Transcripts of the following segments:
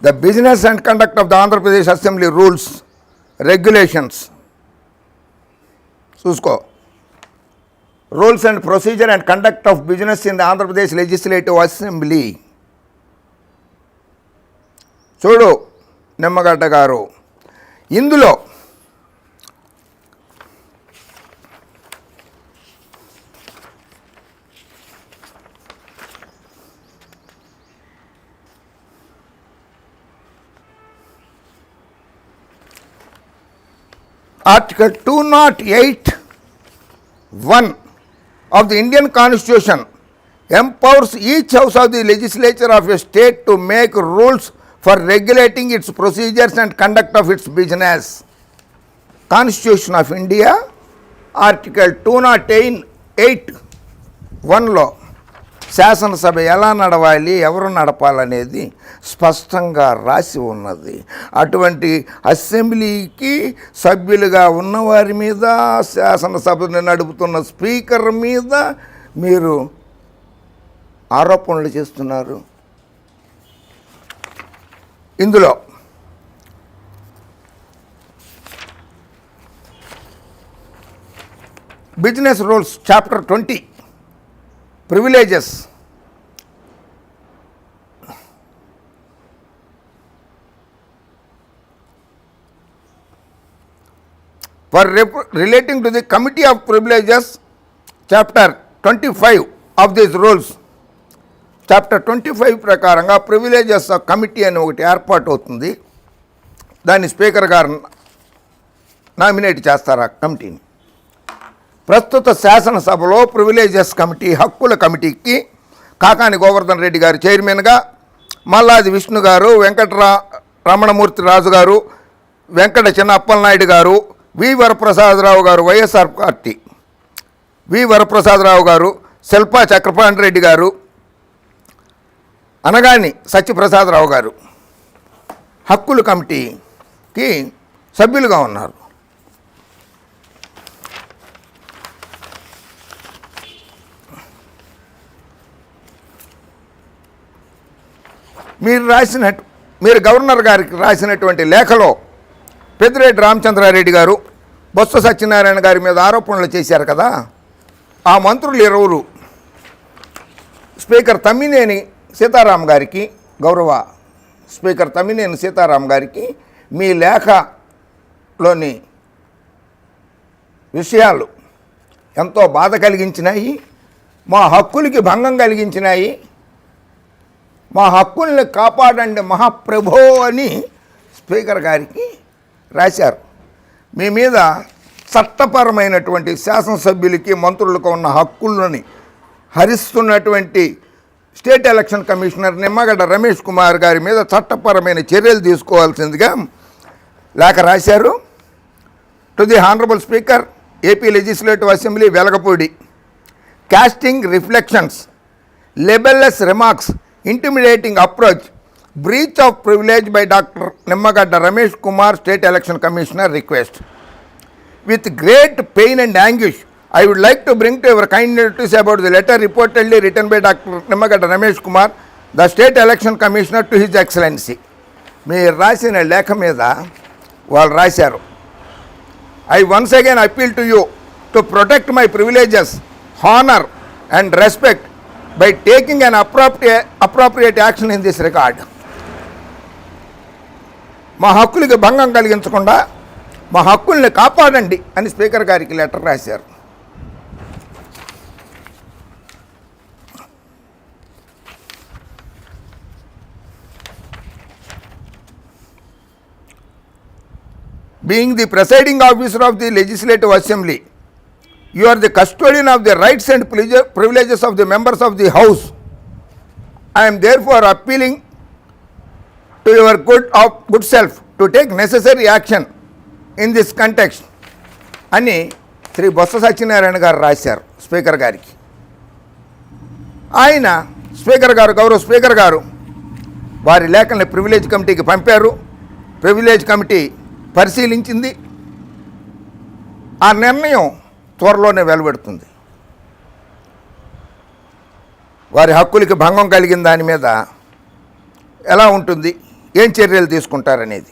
The business and conduct of the Andhra Pradesh Assembly rules, regulations. చూసుకో. Rules and procedure and conduct of business in the Andhra Pradesh Legislative Assembly. చూడు నిమ్మగడ్డ గారు, ఇందులో Article 208(1) of the Indian Constitution empowers each house of the legislature of a state to make rules for regulating its procedures and conduct of its business. Constitution of India, Article 208(1)లో శాసనసభ ఎలా నడవాలి, ఎవరు నడపాలనేది స్పష్టంగా రాసి ఉన్నది. అటువంటి అసెంబ్లీకి సభ్యులుగా ఉన్నవారి మీద, శాసనసభను నడుపుతున్న స్పీకర్ మీద మీరు ఆరోపణలు చేస్తున్నారు. ఇందులో business rules chapter 20 privileges. For relating to the Committee of Privileges, Chapter 25 of these rules, Chapter 25 ప్రకారంగా ప్రివిలేజెస్ కమిటీ అని ఒకటి ఏర్పాటు అవుతుంది. దాన్ని స్పీకర్ గారు నామినేట్ చేస్తారు ఆ కమిటీని. ప్రస్తుత శాసనసభలో ప్రివిలేజెస్ కమిటీ, హక్కుల కమిటీకి కాకాని గోవర్ధన్ రెడ్డి గారు చైర్మన్గా, మల్లాది విష్ణు గారు, రమణమూర్తి రాజు గారు, వెంకట చిన్న అప్పలనాయుడు గారు, వి వరప్రసాదరావు గారు వైఎస్ఆర్ పార్టీ, వి వరప్రసాదరావు గారు, శిల్పా చక్రపాణి రెడ్డి గారు, అనగాని సత్యప్రసాదరావు గారు హక్కుల కమిటీకి సభ్యులుగా ఉన్నారు. మీరు గవర్నర్ గారికి రాసినటువంటి లేఖలో పెద్దిరెడ్డి రామచంద్రారెడ్డి గారు, బొత్స సత్యనారాయణ గారి మీద ఆరోపణలు చేశారు కదా, ఆ మంత్రులు ఇరువురు స్పీకర్ తమ్మినేని సీతారాం గారికి, గౌరవ స్పీకర్ తమ్మినేని సీతారాం గారికి మీ లేఖలోని విషయాలు ఎంతో బాధ కలిగించినాయి, మా హక్కులకి భంగం కలిగించినాయి, మా హక్కుల్ని కాపాడండి మహాప్రభో అని స్పీకర్ గారికి రాశారు. మీ మీద చట్టపరమైనటువంటి శాసనసభ్యులకి, మంత్రులకు ఉన్న హక్కులని హరిస్తున్నటువంటి state election commissioner Nimmagadda Ramesh Kumar గారి మీద చట్టపరమైన చర్యలు తీసుకోవాల్సిందిగా లేఖ రాశారు. To the honourable speaker, AP legislative assembly Velagapudi, casting reflections, libellous remarks, intimidating approach, breach of privilege by Dr. Nimmagadda Ramesh Kumar, State Election Commissioner request. With great pain and anguish, I would like to bring to your kind notice about the letter reportedly written by Dr. Nimmagadda Ramesh Kumar, the State Election Commissioner, to His Excellency. మీరు రాసిన లేఖ మీద వాళ్ళు రాశారు, I once again appeal to you to protect my privileges, honor and respect by taking an appropriate action in this regard. మా హక్కులకి భంగం కలిగించకుండా మా హక్కుల్ని కాపాడండి అని స్పీకర్ గారికి లెటర్ రాశారు. Being the presiding officer of the Legislative Assembly, you are the custodian of the rights and privileges of the members of the House. I am therefore appealing to your good self to take necessary action in this context అని శ్రీ బొత్స సత్యనారాయణ గారు రాశారు speaker గారికి. ఆయన speaker గారు, గౌరవ speaker గారు వారి లేఖల్ని privilege కమిటీకి పంపారు. ప్రివిలేజ్ కమిటీ పరిశీలించింది. ఆ నిర్ణయం త్వరలోనే వెలువడుతుంది. వారి హక్కులకి భంగం కలిగిన దాని మీద ఎలా ఉంటుంది, ఏం చర్యలు తీసుకుంటారనేది.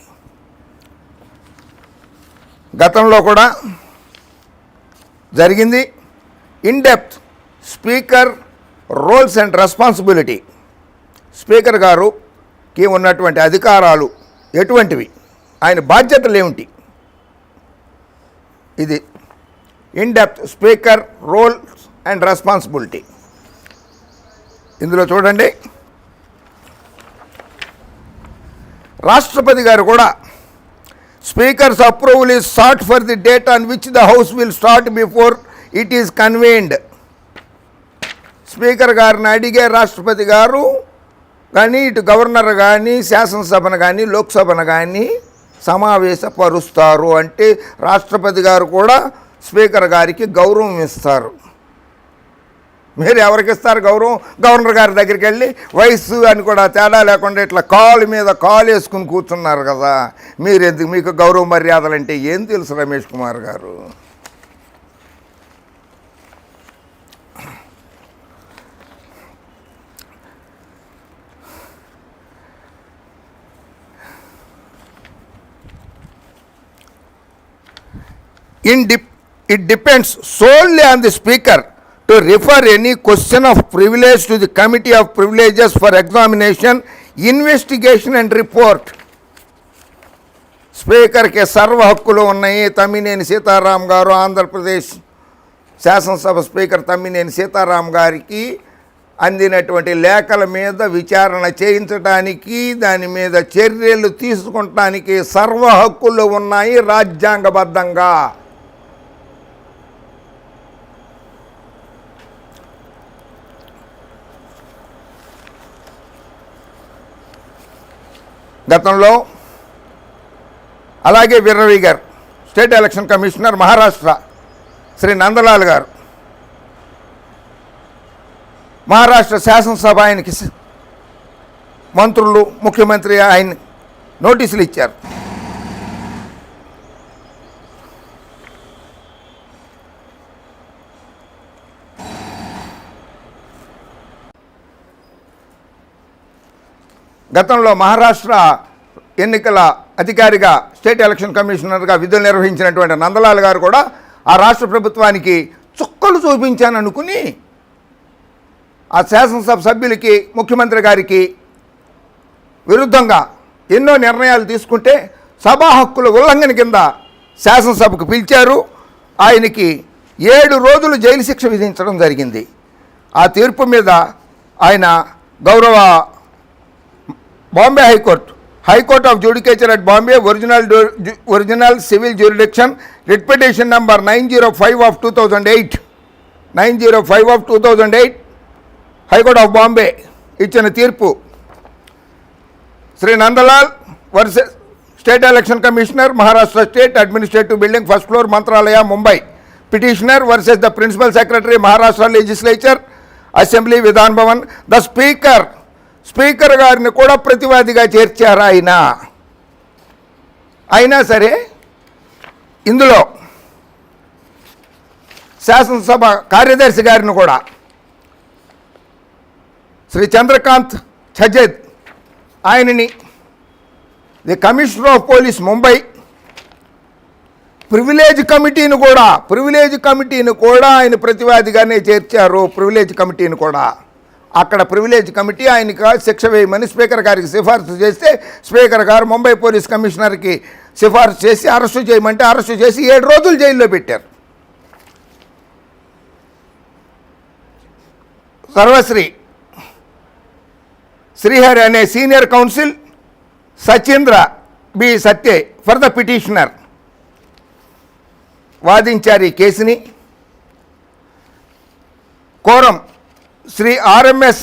గతంలో కూడా జరిగింది. In depth speaker roles and responsibility, speaker గారుకి ఉన్నటువంటి అధికారాలు ఎటువంటివి, ఆయన బాధ్యతలు ఏమిటి, ఇది in depth speaker roles and responsibility. ఇందులో చూడండి, రాష్ట్రపతి గారు కూడా speakers approval is sought for the date on which the house will start before it is convened. Speaker గారిని అడిగే రాష్ట్రపతి గారు కానీ ఇటు గవర్నర్ కానీ శాసనసభను కానీ లోక్సభను కానీ సమావేశపరుస్తారు. అంటే రాష్ట్రపతి గారు కూడా స్పీకర్ గారికి గౌరవం ఇస్తారు. మీరు ఎవరికి ఇస్తారు గౌరవం? గవర్నర్ గారి దగ్గరికి వెళ్ళి వయస్సు అని కూడా తేడా లేకుండా ఇట్లా కాలు మీద కాలు వేసుకుని కూర్చున్నారు కదా, మీరు ఎందుకు, మీకు గౌరవ మర్యాదలు అంటే ఏం తెలుసు రమేష్ కుమార్ గారు? It depends solely on the speaker to refer any question of privilege to the Committee of Privileges for examination, investigation and report. స్పీకర్కి సర్వ హక్కులు ఉన్నాయి. తమ్మినేని సీతారాం గారు, ఆంధ్రప్రదేశ్ శాసనసభ స్పీకర్ తమ్మినేని సీతారాం గారికి అందినటువంటి లేఖల మీద విచారణ చేయించడానికి, దాని మీద చర్యలు తీసుకుంటానికి సర్వ హక్కులు ఉన్నాయి రాజ్యాంగబద్ధంగా. గతంలో అలాగే వీర్రవి గారు, state election commissioner Maharashtra, Shri Nandlal గారు మహారాష్ట్ర శాసనసభ ఆయనకి మంత్రులు, ముఖ్యమంత్రి ఆయన నోటీసులు ఇచ్చారు. గతంలో మహారాష్ట్ర ఎన్నికల అధికారిగా, స్టేట్ ఎలక్షన్ కమిషనర్గా విధులు నిర్వహించినటువంటి నందలాల్ గారు కూడా ఆ రాష్ట్ర ప్రభుత్వానికి చుక్కలు చూపించాననుకుని ఆ శాసనసభ సభ్యులకి, ముఖ్యమంత్రి గారికి విరుద్ధంగా ఎన్నో నిర్ణయాలు తీసుకుంటే సభా హక్కుల ఉల్లంఘన కింద శాసనసభకు పిలిచారు. ఆయనకి 7 రోజులు జైలు శిక్ష విధించడం జరిగింది. ఆ తీర్పు మీద ఆయన గౌరవ Bombay high court of judicature at Bombay, original civil jurisdiction, writ petition number 905 of 2008 high court of Bombay ఇచ్చిన తీర్పు, Shri Nandlal versus state election commissioner, Maharashtra state administrative building, first floor, Mantralaya, Mumbai. Petitioner versus the principal secretary, Maharashtra legislature, assembly, Vidhan Bhavan. The speaker గారిని కూడా ప్రతివాదిగా చేర్చారు ఆయన. అయినా సరే ఇందులో శాసనసభ కార్యదర్శి గారిని కూడా, శ్రీ చంద్రకాంత్ ఛజద్, ఆయనని the commissioner of police Mumbai, privilege కమిటీని కూడా ఆయన ప్రతివాదిగానే చేర్చారు. ప్రివిలేజ్ కమిటీని కూడా, అక్కడ ప్రివిలేజ్ కమిటీ ఆయనకి శిక్ష వేయమని స్పీకర్ గారికి సిఫార్సు చేస్తే స్పీకర్ గారు ముంబై పోలీస్ కమిషనర్కి సిఫార్సు చేసి అరెస్టు చేయమంటే అరెస్టు చేసి 7 రోజులు జైల్లో పెట్టారు. సర్వశ్రీ శ్రీహరి అనే senior counsel, Sachindra B Sathe for the petitioner వాదించారు ఈ కేసుని. Coram Shri RMS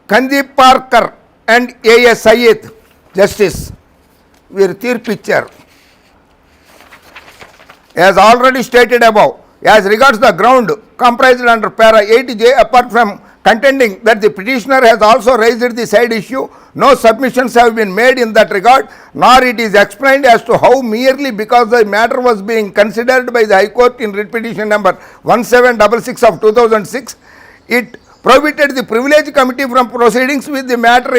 Khandeparkar and AS Sayyed justice, వీరు తీర్పు ఇచ్చారు. As already stated above, as regards the ground comprised under para 8J, apart from contending that the petitioner has also raised the side issue, no submissions have been made in that regard, nor it is explained as to how merely because the matter was being considered by the High Court in writ petition number 1766 of 2006, it prohibited the privilege committee from proceedings with the matter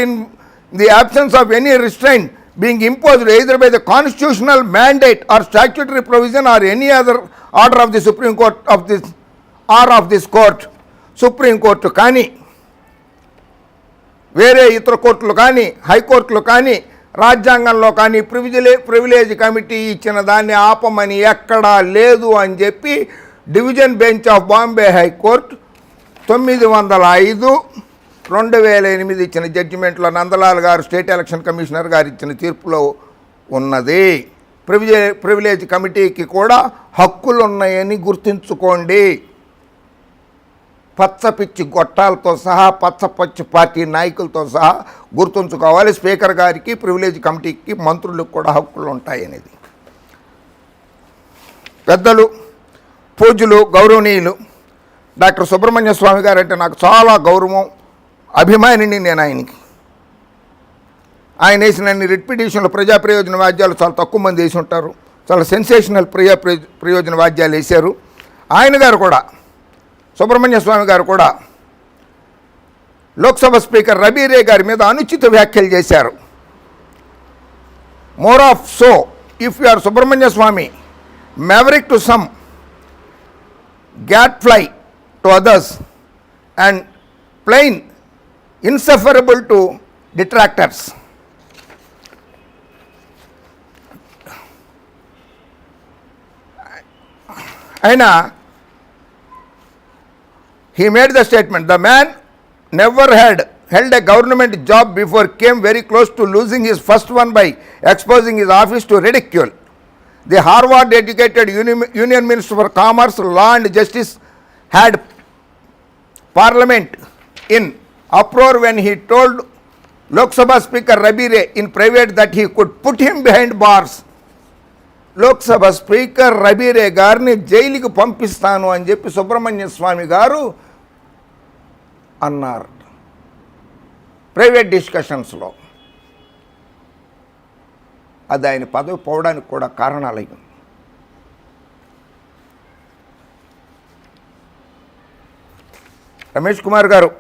the absence of any restraint being imposed either by the constitutional mandate or statutory provision or any other order of the Supreme Court of this court, Supreme Court కానీ వేరే ఇతర కోర్టులు కానీ హైకోర్టులు కానీ రాజ్యాంగంలో కానీ privilege committee ఇచ్చిన దాన్ని ఆపమని ఎక్కడా లేదు అని చెప్పి division bench of Bombay high court 905/2008 ఇచ్చిన జడ్జిమెంట్లో నందలాల్ గారు స్టేట్ ఎలక్షన్ కమిషనర్ గారు ఇచ్చిన తీర్పులో ఉన్నది. ప్రివిలేజ్ కమిటీకి కూడా హక్కులు ఉన్నాయని గుర్తుంచుకోండి. పచ్చపిచ్చి గొట్టాలతో సహా పచ్చపచ్చి పార్టీ నాయకులతో సహా గుర్తుంచుకోవాలి. స్పీకర్ గారికి ప్రివిలేజ్ కమిటీకి మంత్రులకు కూడా హక్కులు ఉంటాయనేది. పెద్దలు పూజ్యులు గౌరవనీయులు డాక్టర్ సుబ్రహ్మణ్య స్వామి గారు అంటే నాకు చాలా గౌరవం, అభిమానిని నేను ఆయనకి. ఆయన వేసిన రిట్ పిటిషన్లు ప్రజా ప్రయోజన వాద్యాలు చాలా తక్కువ మంది వేసి ఉంటారు. చాలా సెన్సేషనల్ ప్రయోజన వాద్యాలు వేశారు. ఆయన గారు కూడా సుబ్రహ్మణ్య స్వామి గారు కూడా లోక్సభ స్పీకర్ రబీరే గారి మీద అనుచిత వ్యాఖ్యలు చేశారు. More of so if you are Subramanya Swamy maverick to some, gadfly to others, and plain insufferable to detractors. Aina, he made the statement, the man never had held a government job before, came very close to losing his first one by exposing his office to ridicule. The Harvard-educated Union Minister for Commerce, Law and Justice had Parliament in uproar when he told Lok Sabha Speaker Rabire in private that he could put him behind bars. Lok Sabha Speaker Rabire గారిని జైలుకి పంపిస్తాను అని చెప్పి సుబ్రహ్మణ్య స్వామి గారు అన్నారు private డిస్కషన్స్లో. అది ఆయన పదవి పోవడానికి కూడా కారణాలయ్యి. రమేష్ కుమార్ గారు,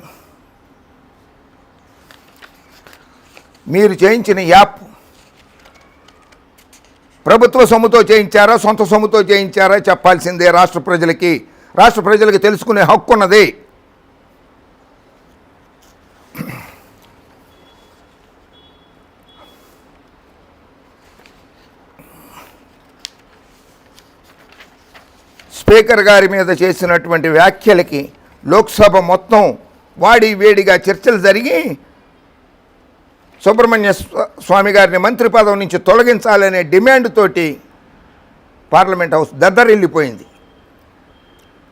మీరు చేయించిన యాప్ ప్రభుత్వ సొమ్ముతో చేయించారా సొంత సొమ్ముతో చేయించారా చెప్పాల్సిందే. రాష్ట్ర ప్రజలకి తెలుసుకునే హక్కు ఉన్నది. స్పీకర్ గారి మీద చేసినటువంటి వ్యాఖ్యలకి లోక్సభ మొత్తం వాడి వేడిగా చర్చలు జరిగి సుబ్రహ్మణ్య స్వామి గారిని మంత్రి పదవి నుంచి తొలగించాలనే డిమాండ్ తోటి పార్లమెంట్ హౌస్ దద్దరిల్లిపోయింది.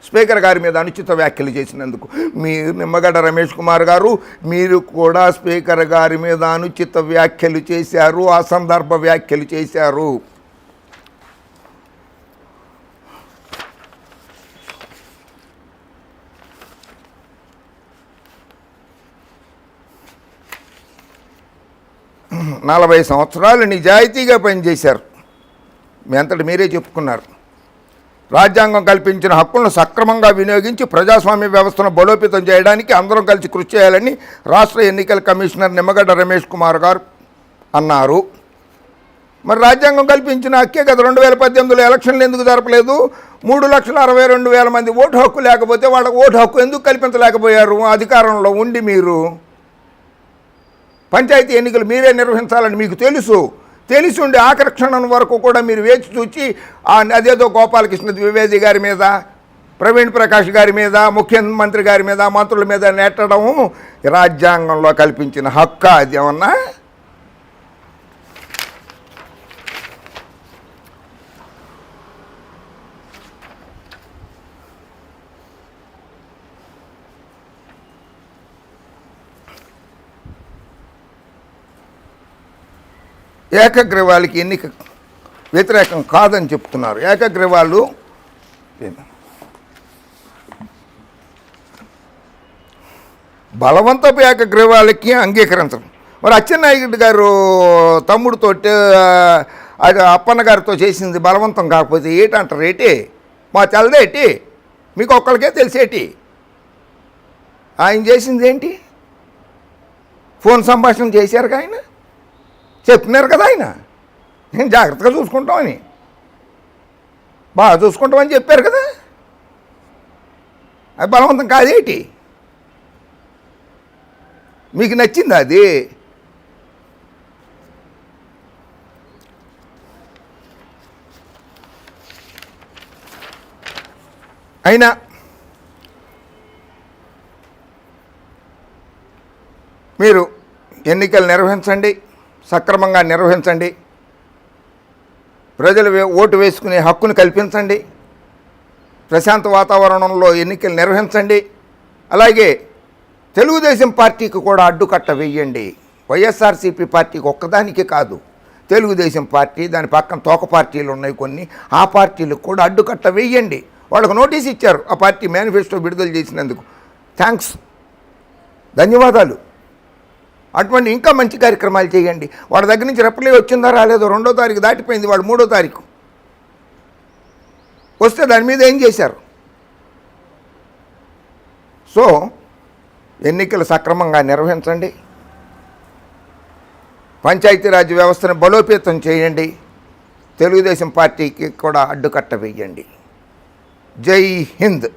స్పీకర్ గారి మీద అనుచిత వ్యాఖ్యలు చేసినందుకు. మీరు నిమ్మగడ్డ రమేష్ కుమార్ గారు, మీరు కూడా స్పీకర్ గారి మీద అనుచిత వ్యాఖ్యలు చేశారు, అసందర్భ వ్యాఖ్యలు చేశారు. నలభై సంవత్సరాలు నిజాయితీగా పనిచేశారు. మీ అంతటి మీరే చెప్పుకున్నారు. రాజ్యాంగం కల్పించిన హక్కులను సక్రమంగా వినియోగించి ప్రజాస్వామ్య వ్యవస్థను బలోపేతం చేయడానికి అందరం కలిసి కృషి చేయాలని రాష్ట్ర ఎన్నికల కమిషనర్ నిమ్మగడ్డ రమేష్ కుమార్ గారు అన్నారు. మరి రాజ్యాంగం కల్పించిన హక్కే కదా 2018లో ఎలక్షన్లు ఎందుకు జరపలేదు? 3,62,000 మంది ఓటు హక్కు లేకపోతే వాళ్ళకు ఓటు హక్కు ఎందుకు కల్పించలేకపోయారు? అధికారంలో ఉండి మీరు పంచాయతీ ఎన్నికలు మీరే నిర్వహించాలని మీకు తెలిసి ఉండి ఆఖరి క్షణం వరకు కూడా మీరు వేచి చూచి అదేదో గోపాలకృష్ణ ద్వివేది గారి మీద, ప్రవీణ్ ప్రకాష్ గారి మీద, ముఖ్యమంత్రి గారి మీద, మంత్రుల మీద నెట్టడం రాజ్యాంగంలో కల్పించిన హక్కు. అది ఏమన్నా ఏకగ్రీవాలకి ఎన్నిక వ్యతిరేకం కాదని చెప్తున్నారు. ఏకగ్రీవాలు బలవంతపు ఏకగ్రీవాలకి అంగీకరించరు. మరి అచ్చెన్నాయుడు గారు తమ్ముడితో అప్పన్న గారితో చేసింది బలవంతం కాకపోతే ఏంటంటారు? ఏటి మా తెలదేటి మీకు ఒక్కరికే తెలిసేటి ఆయన చేసింది ఏంటి? ఫోన్ సంభాషణ చేశారు ఆయన, చెప్పినారు కదా ఆయన, నేను జాగ్రత్తగా చూసుకుంటామని, బాగా చూసుకుంటామని చెప్పారు కదా. అది బలవంతం కాదేటి? మీకు నచ్చింది అది? అయినా మీరు ఎన్నికలు నిర్వహించండి, సక్రమంగా నిర్వహించండి, ప్రజలు ఓటు వేసుకునే హక్కును కల్పించండి, ప్రశాంత వాతావరణంలో ఎన్నికలు నిర్వహించండి. అలాగే తెలుగుదేశం పార్టీకి కూడా అడ్డుకట్ట వేయండి. వైఎస్ఆర్సీపీ పార్టీకి ఒక్కదానికి కాదు, తెలుగుదేశం పార్టీ, దాని పక్కన తోక పార్టీలు ఉన్నాయి కొన్ని, ఆ పార్టీలకు కూడా అడ్డుకట్ట వేయండి. వాళ్ళకు నోటీస్ ఇచ్చారు ఆ పార్టీ మేనిఫెస్టో విడుదల చేసినందుకు. థ్యాంక్స్, ధన్యవాదాలు. అటువంటి ఇంకా మంచి కార్యక్రమాలు చేయండి. వాళ్ళ దగ్గర నుంచి రెప్పలే వచ్చిందా రాలేదో, 2వ తారీఖు దాటిపోయింది, వాడు 3వ తారీఖు వస్తే దాని మీద ఏం చేశారు? సో ఎన్నికలు సక్రమంగా నిర్వహించండి, పంచాయతీరాజ్ వ్యవస్థను బలోపేతం చేయండి, తెలుగుదేశం పార్టీకి కూడా అడ్డుకట్ట వేయండి. జై హింద్.